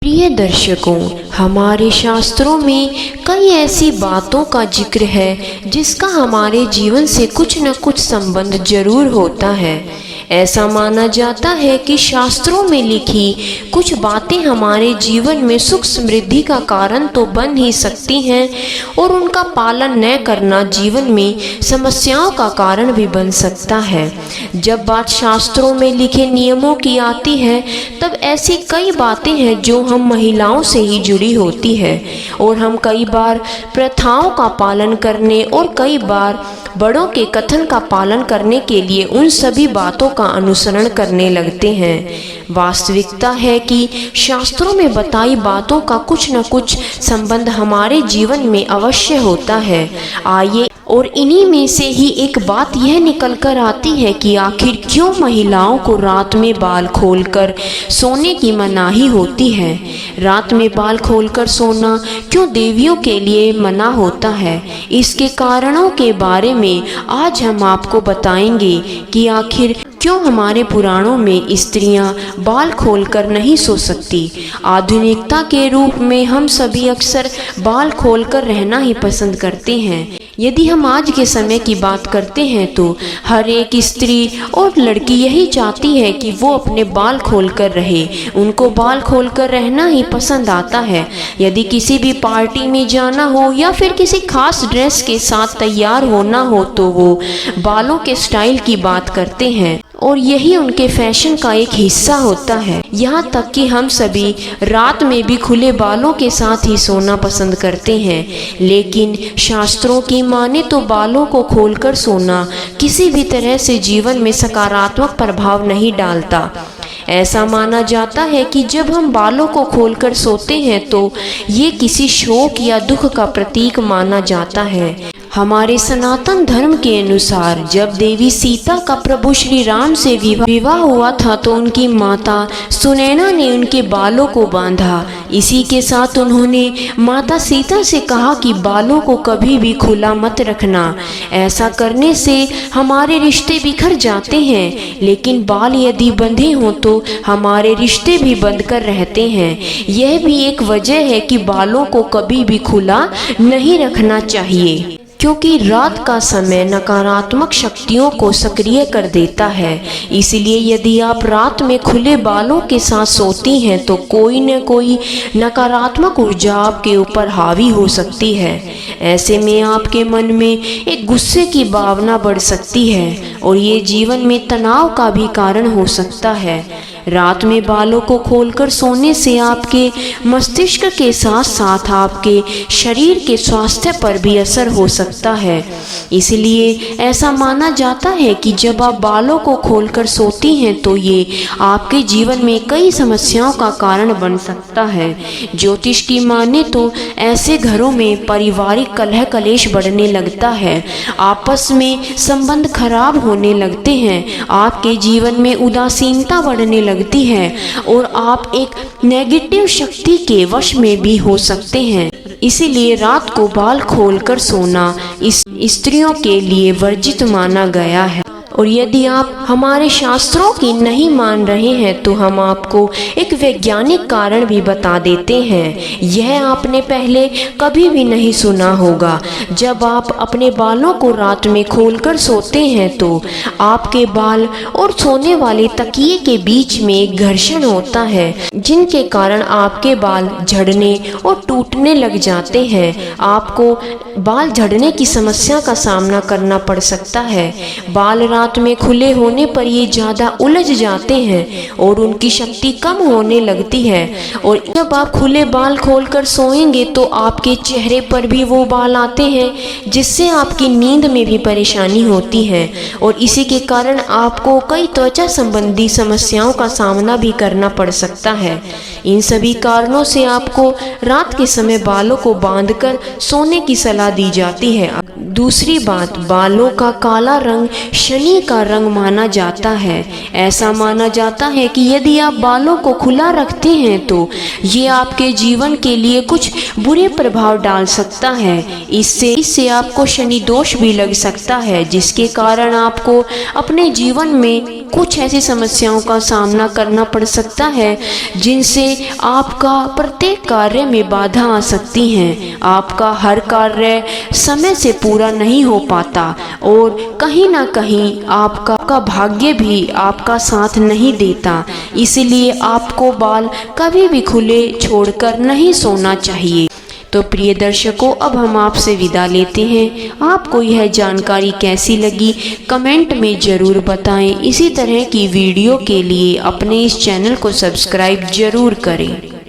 प्रिय दर्शकों, हमारे शास्त्रों में कई ऐसी बातों का जिक्र है जिसका हमारे जीवन से कुछ न कुछ संबंध जरूर होता है। ऐसा माना जाता है कि शास्त्रों में लिखी कुछ बातें हमारे जीवन में सुख समृद्धि का कारण तो बन ही सकती हैं और उनका पालन न करना जीवन में समस्याओं का कारण भी बन सकता है। जब बात शास्त्रों में लिखे नियमों की आती है तब ऐसी कई बातें हैं जो हम महिलाओं से ही जुड़ी होती है और हम कई बार प्रथाओं का पालन करने और कई बार बड़ों के कथन का पालन करने के लिए उन सभी बातों का अनुसरण करने लगते हैं। वास्तविकता है कि शास्त्रों में बताई बातों का कुछ न कुछ संबंध हमारे जीवन में अवश्य होता है। आइए और इन्हीं में से ही एक बात यह निकल कर आती है कि आखिर क्यों महिलाओं को रात में बाल खोलकर सोने की मनाही होती है। रात में बाल खोलकर सोना क्यों देवियों के लिए मना होता है, इसके कारणों के बारे में आज हम आपको बताएंगे कि आखिर क्यों हमारे पुराणों में स्त्रियां बाल खोलकर नहीं सो सकती। आधुनिकता के रूप में हम सभी अक्सर बाल खोलकर रहना ही पसंद करते हैं। यदि हम आज के समय की बात करते हैं तो हर एक स्त्री और लड़की यही चाहती है कि वो अपने बाल खोलकर रहे। उनको बाल खोलकर रहना ही पसंद आता है। यदि किसी भी पार्टी में जाना हो या फिर किसी खास ड्रेस के साथ तैयार होना हो तो वो बालों के स्टाइल की बात करते हैं और यही उनके फैशन का एक हिस्सा होता है। यहाँ तक कि हम सभी रात में भी खुले बालों के साथ ही सोना पसंद करते हैं, लेकिन शास्त्रों की माने तो बालों को खोलकर सोना किसी भी तरह से जीवन में सकारात्मक प्रभाव नहीं डालता। ऐसा माना जाता है कि जब हम बालों को खोलकर सोते हैं तो ये किसी शोक या दुख का प्रतीक माना जाता है। हमारे सनातन धर्म के अनुसार जब देवी सीता का प्रभु श्री राम से विवाह हुआ था तो उनकी माता सुनैना ने उनके बालों को बांधा। इसी के साथ उन्होंने माता सीता से कहा कि बालों को कभी भी खुला मत रखना, ऐसा करने से हमारे रिश्ते बिखर जाते हैं। लेकिन बाल यदि बंधे हों तो हमारे रिश्ते भी बंध कर रहते हैं। यह भी एक वजह है कि बालों को कभी भी खुला नहीं रखना चाहिए, क्योंकि रात का समय नकारात्मक शक्तियों को सक्रिय कर देता है। इसलिए यदि आप रात में खुले बालों के साथ सोती हैं तो कोई न कोई नकारात्मक ऊर्जा आपके ऊपर हावी हो सकती है। ऐसे में आपके मन में एक गुस्से की भावना बढ़ सकती है और ये जीवन में तनाव का भी कारण हो सकता है। रात में बालों को खोलकर सोने से आपके मस्तिष्क के साथ साथ आपके शरीर के स्वास्थ्य पर भी असर हो सकता है। इसलिए ऐसा माना जाता है कि जब आप बालों को खोलकर सोती हैं तो ये आपके जीवन में कई समस्याओं का कारण बन सकता है। ज्योतिष की माने तो ऐसे घरों में पारिवारिक कलह कलेश बढ़ने लगता है, आपस में संबंध खराब होने लगते हैं, आपके जीवन में उदासीनता बढ़ने लगती है और आप एक नेगेटिव शक्ति के वश में भी हो सकते हैं। इसीलिए रात को बाल खोलकर सोना इस स्त्रियों के लिए वर्जित माना गया है। और यदि आप हमारे शास्त्रों की नहीं मान रहे हैं तो हम आपको एक वैज्ञानिक कारण भी बता देते हैं। यह आपने पहले कभी भी नहीं सुना होगा। जब आप अपने बालों को रात में खोलकर सोते हैं तो आपके बाल और सोने वाले तकिए के बीच में एक घर्षण होता है, जिनके कारण आपके बाल झड़ने और टूटने लग जाते हैं। आपको बाल झड़ने की समस्या का सामना करना पड़ सकता है। बाल रात में खुले होने पर ये ज़्यादा उलझ जाते हैं और उनकी शक्ति कम होने लगती है। और जब आप खुले बाल खोलकर सोएंगे तो आपके चेहरे पर भी वो बाल आते हैं, जिससे आपकी नींद में भी परेशानी होती है और इसी के कारण आपको कई त्वचा संबंधी समस्याओं का सामना भी करना पड़ सकता है। इन सभी कारणों से आपको रात के समय बालों को बांधकर सोने की सलाह दी जाती है। दूसरी बात, बालों का काला रंग शनि का रंग माना जाता है। ऐसा माना जाता है कि यदि आप बालों को खुला रखते हैं तो ये आपके जीवन के लिए कुछ बुरे प्रभाव डाल सकता है। इससे आपको शनि दोष भी लग सकता है, जिसके कारण आपको अपने जीवन में कुछ ऐसी समस्याओं का सामना करना पड़ सकता है जिनसे आपका प्रत्येक कार्य में बाधा आ सकती हैं। आपका हर कार्य समय से पूरा नहीं हो पाता और कहीं ना कहीं आपका भाग्य भी आपका साथ नहीं देता। इसलिए आपको बाल कभी भी खुले छोड़कर नहीं सोना चाहिए। तो प्रिय दर्शकों, अब हम आपसे विदा लेते हैं। आपको यह जानकारी कैसी लगी कमेंट में ज़रूर बताएं। इसी तरह की वीडियो के लिए अपने इस चैनल को सब्सक्राइब ज़रूर करें।